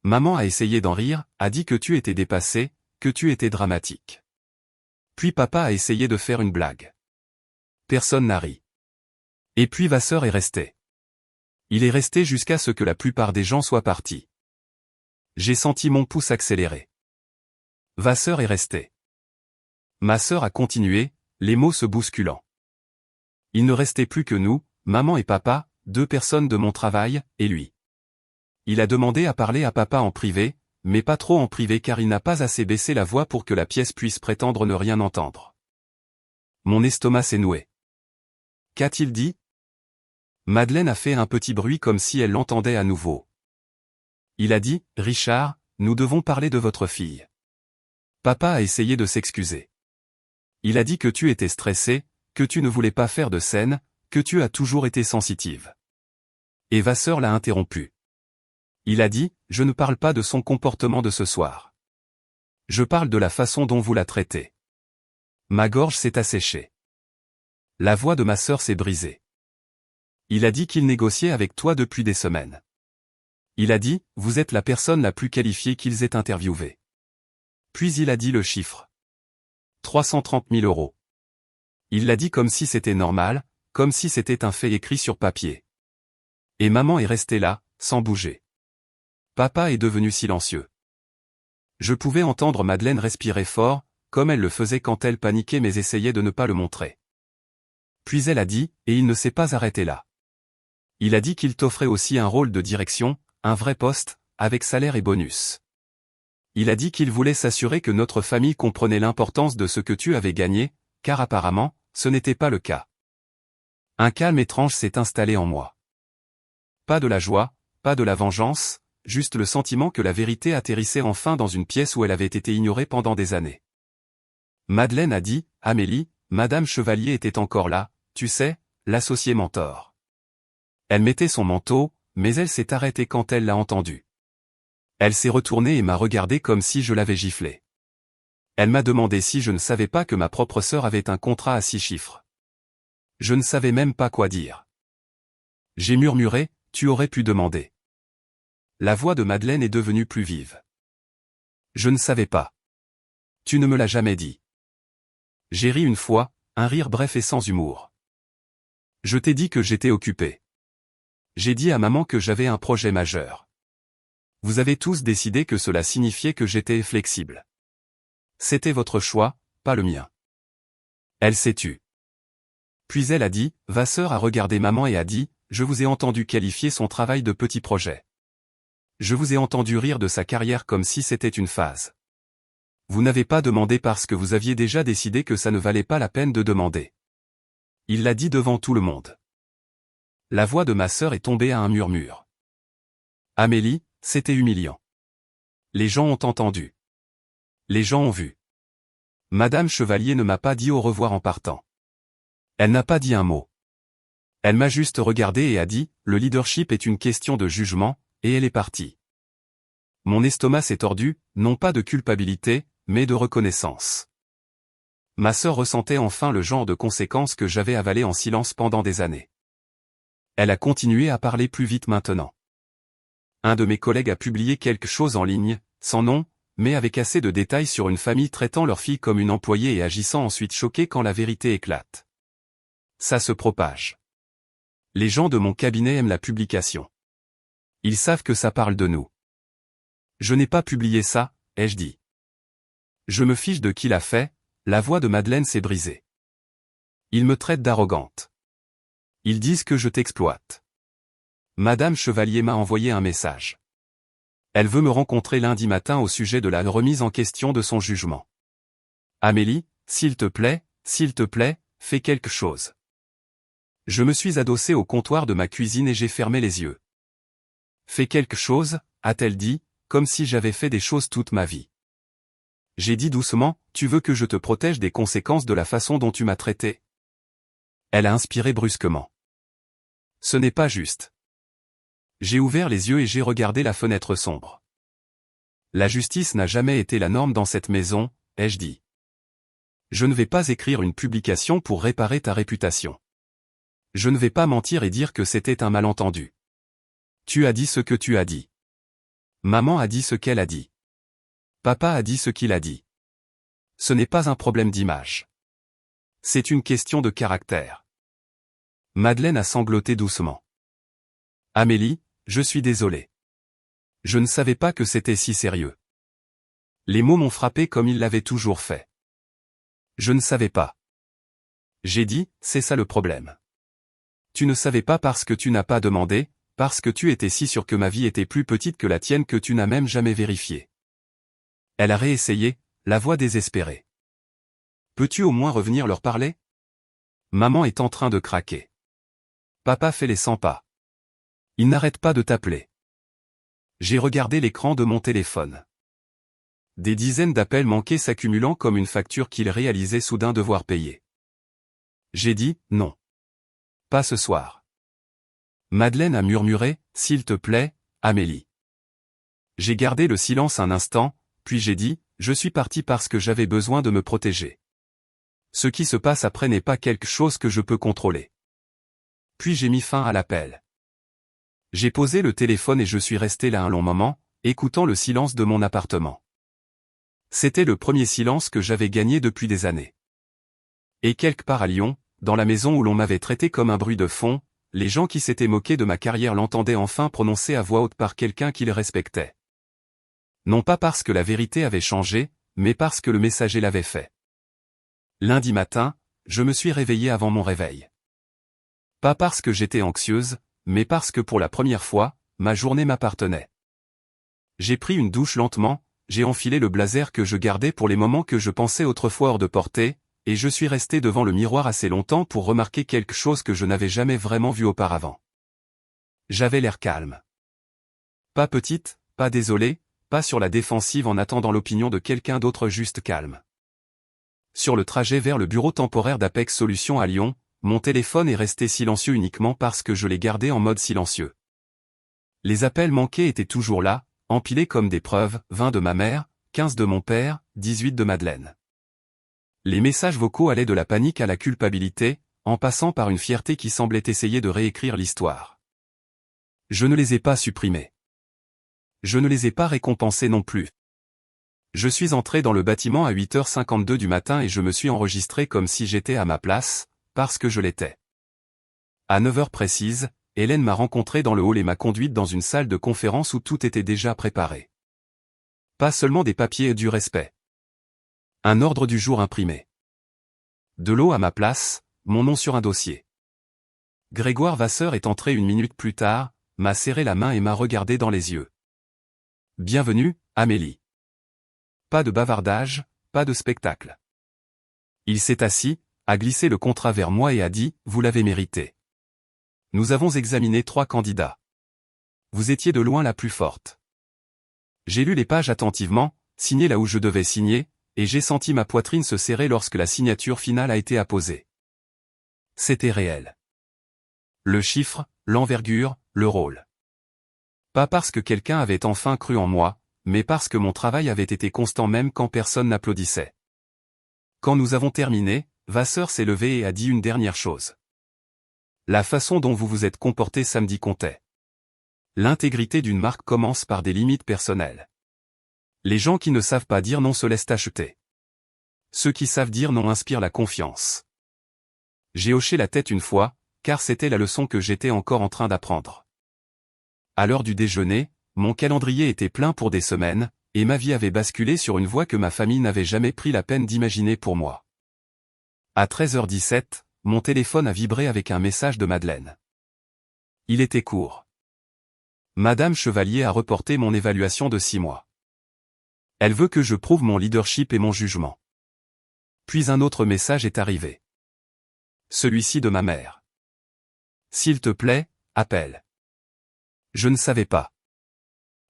Maman a essayé d'en rire, a dit que tu étais dépassé, que tu étais dramatique. Puis papa a essayé de faire une blague. Personne n'a ri. Et puis Vasseur est resté. Il est resté jusqu'à ce que la plupart des gens soient partis. J'ai senti mon pouce accélérer. Vasseur est resté. Ma sœur a continué, les mots se bousculant. Il ne restait plus que nous, maman et papa, 2 personnes de mon travail, et lui. Il a demandé à parler à papa en privé, mais pas trop en privé car il n'a pas assez baissé la voix pour que la pièce puisse prétendre ne rien entendre. Mon estomac s'est noué. Qu'a-t-il dit? Madeleine a fait un petit bruit comme si elle l'entendait à nouveau. Il a dit, « Richard, nous devons parler de votre fille. » Papa a essayé de s'excuser. Il a dit que tu étais stressé, que tu ne voulais pas faire de scène, que tu as toujours été sensitive. Et Vasseur l'a interrompu. Il a dit, « Je ne parle pas de son comportement de ce soir. Je parle de la façon dont vous la traitez. » Ma gorge s'est asséchée. La voix de ma sœur s'est brisée. Il a dit qu'il négociait avec toi depuis des semaines. Il a dit, « Vous êtes la personne la plus qualifiée qu'ils aient interviewée. » Puis il a dit le chiffre. 330 000 €. Il l'a dit comme si c'était normal, comme si c'était un fait écrit sur papier. Et maman est restée là, sans bouger. Papa est devenu silencieux. Je pouvais entendre Madeleine respirer fort, comme elle le faisait quand elle paniquait mais essayait de ne pas le montrer. Puis elle a dit, et il ne s'est pas arrêté là. Il a dit qu'il t'offrait aussi un rôle de direction, un vrai poste, avec salaire et bonus. Il a dit qu'il voulait s'assurer que notre famille comprenait l'importance de ce que tu avais gagné, car apparemment, ce n'était pas le cas. Un calme étrange s'est installé en moi. Pas de la joie, pas de la vengeance, juste le sentiment que la vérité atterrissait enfin dans une pièce où elle avait été ignorée pendant des années. Madeleine a dit, « Amélie, Madame Chevalier était encore là, tu sais, l'associée mentor. » Elle mettait son manteau, mais elle s'est arrêtée quand elle l'a entendu. Elle s'est retournée et m'a regardé comme si je l'avais giflée. Elle m'a demandé si je ne savais pas que ma propre sœur avait un contrat à 6 chiffres. Je ne savais même pas quoi dire. J'ai murmuré, « Tu aurais pu demander. » La voix de Madeleine est devenue plus vive. Je ne savais pas. Tu ne me l'as jamais dit. J'ai ri une fois, un rire bref et sans humour. Je t'ai dit que j'étais occupé. J'ai dit à maman que j'avais un projet majeur. Vous avez tous décidé que cela signifiait que j'étais flexible. C'était votre choix, pas le mien. Elle s'est tue. Puis elle a dit, Vasseur a regardé maman et a dit, je vous ai entendu qualifier son travail de petit projet. Je vous ai entendu rire de sa carrière comme si c'était une phase. Vous n'avez pas demandé parce que vous aviez déjà décidé que ça ne valait pas la peine de demander. Il l'a dit devant tout le monde. La voix de ma sœur est tombée à un murmure. Amélie, c'était humiliant. Les gens ont entendu. Les gens ont vu. Madame Chevalier ne m'a pas dit au revoir en partant. Elle n'a pas dit un mot. Elle m'a juste regardé et a dit, le leadership est une question de jugement, et elle est partie. Mon estomac s'est tordu, non pas de culpabilité, mais de reconnaissance. Ma sœur ressentait enfin le genre de conséquences que j'avais avalées en silence pendant des années. Elle a continué à parler plus vite maintenant. Un de mes collègues a publié quelque chose en ligne, sans nom, mais avec assez de détails sur une famille traitant leur fille comme une employée et agissant ensuite choquée quand la vérité éclate. Ça se propage. Les gens de mon cabinet aiment la publication. Ils savent que ça parle de nous. Je n'ai pas publié ça, ai-je dit. Je me fiche de qui l'a fait, la voix de Madeleine s'est brisée. Ils me traitent d'arrogante. Ils disent que je t'exploite. Madame Chevalier m'a envoyé un message. Elle veut me rencontrer lundi matin au sujet de la remise en question de son jugement. Amélie, s'il te plaît, fais quelque chose. Je me suis adossé au comptoir de ma cuisine et j'ai fermé les yeux. Fais quelque chose, a-t-elle dit, comme si j'avais fait des choses toute ma vie. J'ai dit doucement, tu veux que je te protège des conséquences de la façon dont tu m'as traité? Elle a inspiré brusquement. Ce n'est pas juste. J'ai ouvert les yeux et j'ai regardé la fenêtre sombre. La justice n'a jamais été la norme dans cette maison, ai-je dit. Je ne vais pas écrire une publication pour réparer ta réputation. Je ne vais pas mentir et dire que c'était un malentendu. Tu as dit ce que tu as dit. Maman a dit ce qu'elle a dit. Papa a dit ce qu'il a dit. Ce n'est pas un problème d'image. C'est une question de caractère. Madeleine a sangloté doucement. Amélie, je suis désolé. Je ne savais pas que c'était si sérieux. Les mots m'ont frappé comme ils l'avaient toujours fait. Je ne savais pas. J'ai dit, c'est ça le problème. Tu ne savais pas parce que tu n'as pas demandé, parce que tu étais si sûr que ma vie était plus petite que la tienne que tu n'as même jamais vérifié. Elle a réessayé, la voix désespérée. Peux-tu au moins revenir leur parler? Maman est en train de craquer. Papa fait les 100 pas. Il n'arrête pas de t'appeler. J'ai regardé l'écran de mon téléphone. Des dizaines d'appels manqués s'accumulant comme une facture qu'il réalisait soudain devoir payer. J'ai dit, non. Pas ce soir. Madeleine a murmuré, s'il te plaît, Amélie. J'ai gardé le silence un instant, puis j'ai dit, je suis parti parce que j'avais besoin de me protéger. Ce qui se passe après n'est pas quelque chose que je peux contrôler. Puis j'ai mis fin à l'appel. J'ai posé le téléphone et je suis resté là un long moment, écoutant le silence de mon appartement. C'était le premier silence que j'avais gagné depuis des années. Et quelque part à Lyon, dans la maison où l'on m'avait traité comme un bruit de fond, les gens qui s'étaient moqués de ma carrière l'entendaient enfin prononcer à voix haute par quelqu'un qu'ils respectaient. Non pas parce que la vérité avait changé, mais parce que le messager l'avait fait. Lundi matin, je me suis réveillé avant mon réveil. Pas parce que j'étais anxieuse, mais parce que pour la première fois, ma journée m'appartenait. J'ai pris une douche lentement, j'ai enfilé le blazer que je gardais pour les moments que je pensais autrefois hors de portée, et je suis resté devant le miroir assez longtemps pour remarquer quelque chose que je n'avais jamais vraiment vu auparavant. J'avais l'air calme. Pas petite, pas désolée, pas sur la défensive en attendant l'opinion de quelqu'un d'autre, juste calme. Sur le trajet vers le bureau temporaire d'Apex Solutions à Lyon, mon téléphone est resté silencieux uniquement parce que je l'ai gardé en mode silencieux. Les appels manqués étaient toujours là, empilés comme des preuves, 20 de ma mère, 15 de mon père, 18 de Madeleine. Les messages vocaux allaient de la panique à la culpabilité, en passant par une fierté qui semblait essayer de réécrire l'histoire. Je ne les ai pas supprimés. Je ne les ai pas récompensés non plus. Je suis entré dans le bâtiment à 8h52 du matin et je me suis enregistré comme si j'étais à ma place, parce que je l'étais. À 9h précise, Hélène m'a rencontré dans le hall et m'a conduite dans une salle de conférence où tout était déjà préparé. Pas seulement des papiers et du respect. Un ordre du jour imprimé. De l'eau à ma place, mon nom sur un dossier. Grégoire Vasseur est entré une minute plus tard, m'a serré la main et m'a regardé dans les yeux. Bienvenue, Amélie. Pas de bavardage, pas de spectacle. Il s'est assis, a glissé le contrat vers moi et a dit, vous l'avez mérité. Nous avons examiné 3 candidats. Vous étiez de loin la plus forte. J'ai lu les pages attentivement, signé là où je devais signer, et j'ai senti ma poitrine se serrer lorsque la signature finale a été apposée. C'était réel. Le chiffre, l'envergure, le rôle. Pas parce que quelqu'un avait enfin cru en moi, mais parce que mon travail avait été constant même quand personne n'applaudissait. Quand nous avons terminé, Vasseur s'est levé et a dit une dernière chose. La façon dont vous vous êtes comporté samedi comptait. L'intégrité d'une marque commence par des limites personnelles. Les gens qui ne savent pas dire non se laissent acheter. Ceux qui savent dire non inspirent la confiance. J'ai hoché la tête une fois, car c'était la leçon que j'étais encore en train d'apprendre. À l'heure du déjeuner, mon calendrier était plein pour des semaines, et ma vie avait basculé sur une voie que ma famille n'avait jamais pris la peine d'imaginer pour moi. À 13h17, mon téléphone a vibré avec un message de Madeleine. Il était court. Madame Chevalier a reporté mon évaluation de 6 mois. Elle veut que je prouve mon leadership et mon jugement. Puis un autre message est arrivé. Celui-ci de ma mère. S'il te plaît, appelle. Je ne savais pas.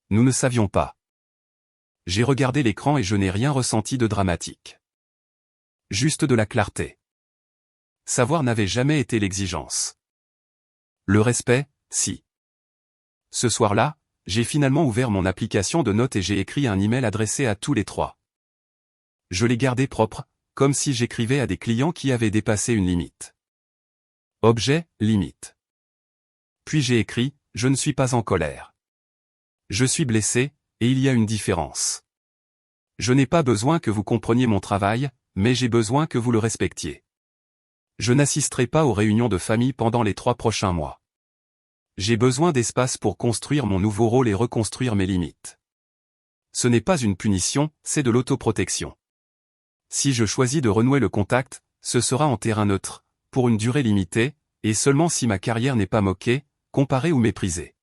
Nous ne savions pas. J'ai regardé l'écran et je n'ai rien ressenti de dramatique. Juste de la clarté. Savoir n'avait jamais été l'exigence. Le respect, si. Ce soir-là, j'ai finalement ouvert mon application de notes et j'ai écrit un email adressé à tous les trois. Je l'ai gardé propre, comme si j'écrivais à des clients qui avaient dépassé une limite. Objet, limite. Puis j'ai écrit, je ne suis pas en colère. Je suis blessé, et il y a une différence. Je n'ai pas besoin que vous compreniez mon travail, mais j'ai besoin que vous le respectiez. Je n'assisterai pas aux réunions de famille pendant les 3 prochains mois. J'ai besoin d'espace pour construire mon nouveau rôle et reconstruire mes limites. Ce n'est pas une punition, c'est de l'autoprotection. Si je choisis de renouer le contact, ce sera en terrain neutre, pour une durée limitée, et seulement si ma carrière n'est pas moquée, comparée ou méprisée.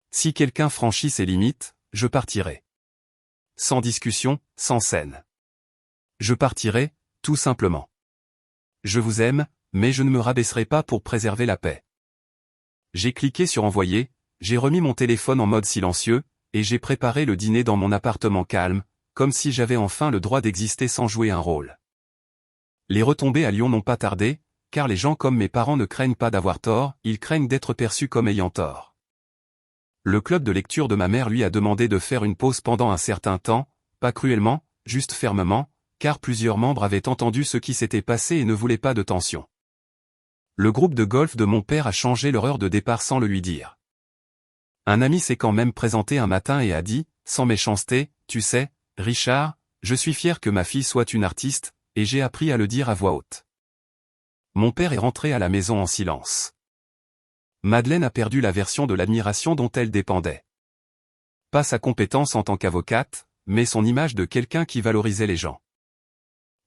Si quelqu'un franchit ses limites, je partirai. Sans discussion, sans scène. Je partirai, tout simplement. Je vous aime, mais je ne me rabaisserai pas pour préserver la paix. J'ai cliqué sur envoyer, j'ai remis mon téléphone en mode silencieux, et j'ai préparé le dîner dans mon appartement calme, comme si j'avais enfin le droit d'exister sans jouer un rôle. Les retombées à Lyon n'ont pas tardé, car les gens comme mes parents ne craignent pas d'avoir tort, ils craignent d'être perçus comme ayant tort. Le club de lecture de ma mère lui a demandé de faire une pause pendant un certain temps, pas cruellement, juste fermement, car plusieurs membres avaient entendu ce qui s'était passé et ne voulaient pas de tension. Le groupe de golf de mon père a changé leur heure de départ sans le lui dire. Un ami s'est quand même présenté un matin et a dit, sans méchanceté, « Tu sais, Richard, je suis fier que ma fille soit une artiste, et j'ai appris à le dire à voix haute. » Mon père est rentré à la maison en silence. Madeleine a perdu la version de l'admiration dont elle dépendait. Pas sa compétence en tant qu'avocate, mais son image de quelqu'un qui valorisait les gens.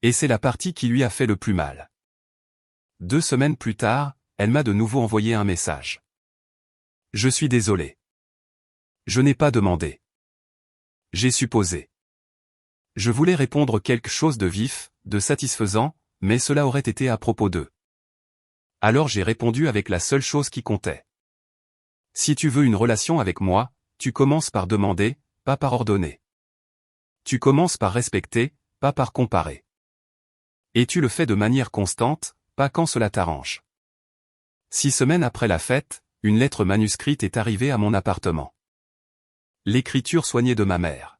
Et c'est la partie qui lui a fait le plus mal. 2 semaines plus tard, elle m'a de nouveau envoyé un message. Je suis désolé. Je n'ai pas demandé. J'ai supposé. Je voulais répondre quelque chose de vif, de satisfaisant, mais cela aurait été à propos d'eux. Alors j'ai répondu avec la seule chose qui comptait. Si tu veux une relation avec moi, tu commences par demander, pas par ordonner. Tu commences par respecter, pas par comparer. Et tu le fais de manière constante, pas quand cela t'arrange. 6 semaines après la fête, une lettre manuscrite est arrivée à mon appartement. L'écriture soignée de ma mère.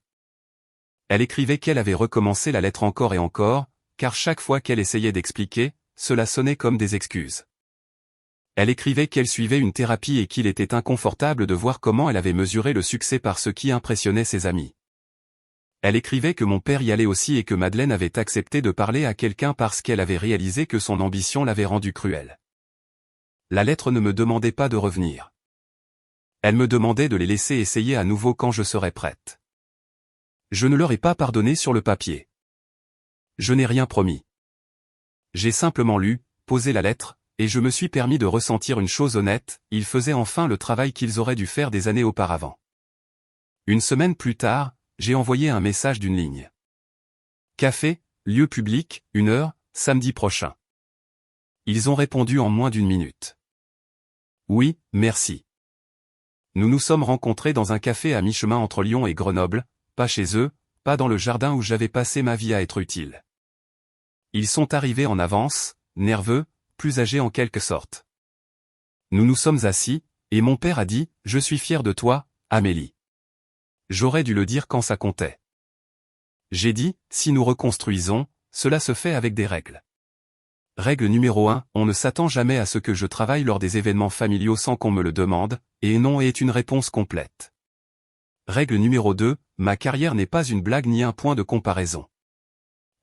Elle écrivait qu'elle avait recommencé la lettre encore et encore, car chaque fois qu'elle essayait d'expliquer, cela sonnait comme des excuses. Elle écrivait qu'elle suivait une thérapie et qu'il était inconfortable de voir comment elle avait mesuré le succès par ce qui impressionnait ses amis. Elle écrivait que mon père y allait aussi et que Madeleine avait accepté de parler à quelqu'un parce qu'elle avait réalisé que son ambition l'avait rendu cruel. La lettre ne me demandait pas de revenir. Elle me demandait de les laisser essayer à nouveau quand je serais prête. Je ne leur ai pas pardonné sur le papier. Je n'ai rien promis. J'ai simplement lu, posé la lettre, et je me suis permis de ressentir une chose honnête, ils faisaient enfin le travail qu'ils auraient dû faire des années auparavant. Une semaine plus tard, j'ai envoyé un message d'une ligne. Café, lieu public, 1 heure, samedi prochain. Ils ont répondu en moins d'1 minute. Oui, merci. Nous nous sommes rencontrés dans un café à mi-chemin entre Lyon et Grenoble, pas chez eux, pas dans le jardin où j'avais passé ma vie à être utile. Ils sont arrivés en avance, nerveux, plus âgés en quelque sorte. Nous nous sommes assis, et mon père a dit « Je suis fier de toi, Amélie. J'aurais dû le dire quand ça comptait. J'ai dit, si nous reconstruisons, cela se fait avec des règles. Règle numéro 1, on ne s'attend jamais à ce que je travaille lors des événements familiaux sans qu'on me le demande, et non est une réponse complète. Règle numéro 2, ma carrière n'est pas une blague ni un point de comparaison.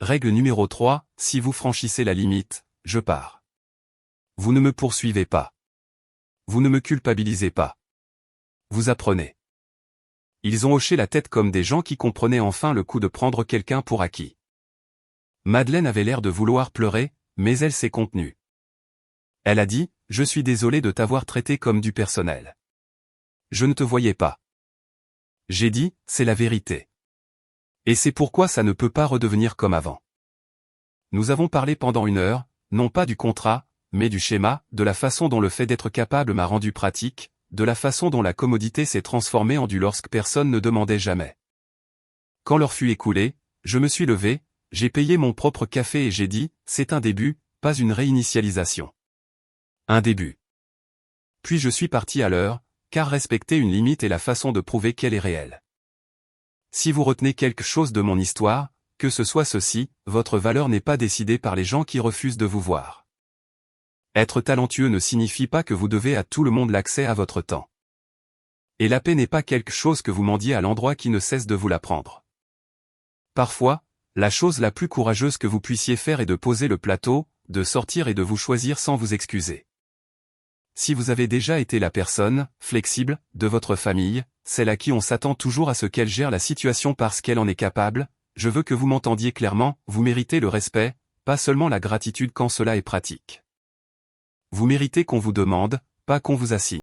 Règle numéro 3, si vous franchissez la limite, je pars. Vous ne me poursuivez pas. Vous ne me culpabilisez pas. Vous apprenez. Ils ont hoché la tête comme des gens qui comprenaient enfin le coup de prendre quelqu'un pour acquis. Madeleine avait l'air de vouloir pleurer, mais elle s'est contenue. Elle a dit, « Je suis désolée de t'avoir traité comme du personnel. Je ne te voyais pas. » J'ai dit, « C'est la vérité. Et c'est pourquoi ça ne peut pas redevenir comme avant. » Nous avons parlé pendant 1 heure, non pas du contrat, mais du schéma, de la façon dont le fait d'être capable m'a rendu pratique, de la façon dont la commodité s'est transformée en dû lorsque personne ne demandait jamais. Quand l'heure fut écoulée, je me suis levé, j'ai payé mon propre café et j'ai dit, c'est un début, pas une réinitialisation. Un début. Puis je suis parti à l'heure, car respecter une limite est la façon de prouver qu'elle est réelle. Si vous retenez quelque chose de mon histoire, que ce soit ceci, votre valeur n'est pas décidée par les gens qui refusent de vous voir. Être talentueux ne signifie pas que vous devez à tout le monde l'accès à votre temps. Et la paix n'est pas quelque chose que vous mendiez à l'endroit qui ne cesse de vous l'apprendre. Parfois, la chose la plus courageuse que vous puissiez faire est de poser le plateau, de sortir et de vous choisir sans vous excuser. Si vous avez déjà été la personne, flexible, de votre famille, celle à qui on s'attend toujours à ce qu'elle gère la situation parce qu'elle en est capable, je veux que vous m'entendiez clairement, vous méritez le respect, pas seulement la gratitude quand cela est pratique. Vous méritez qu'on vous demande, pas qu'on vous assigne.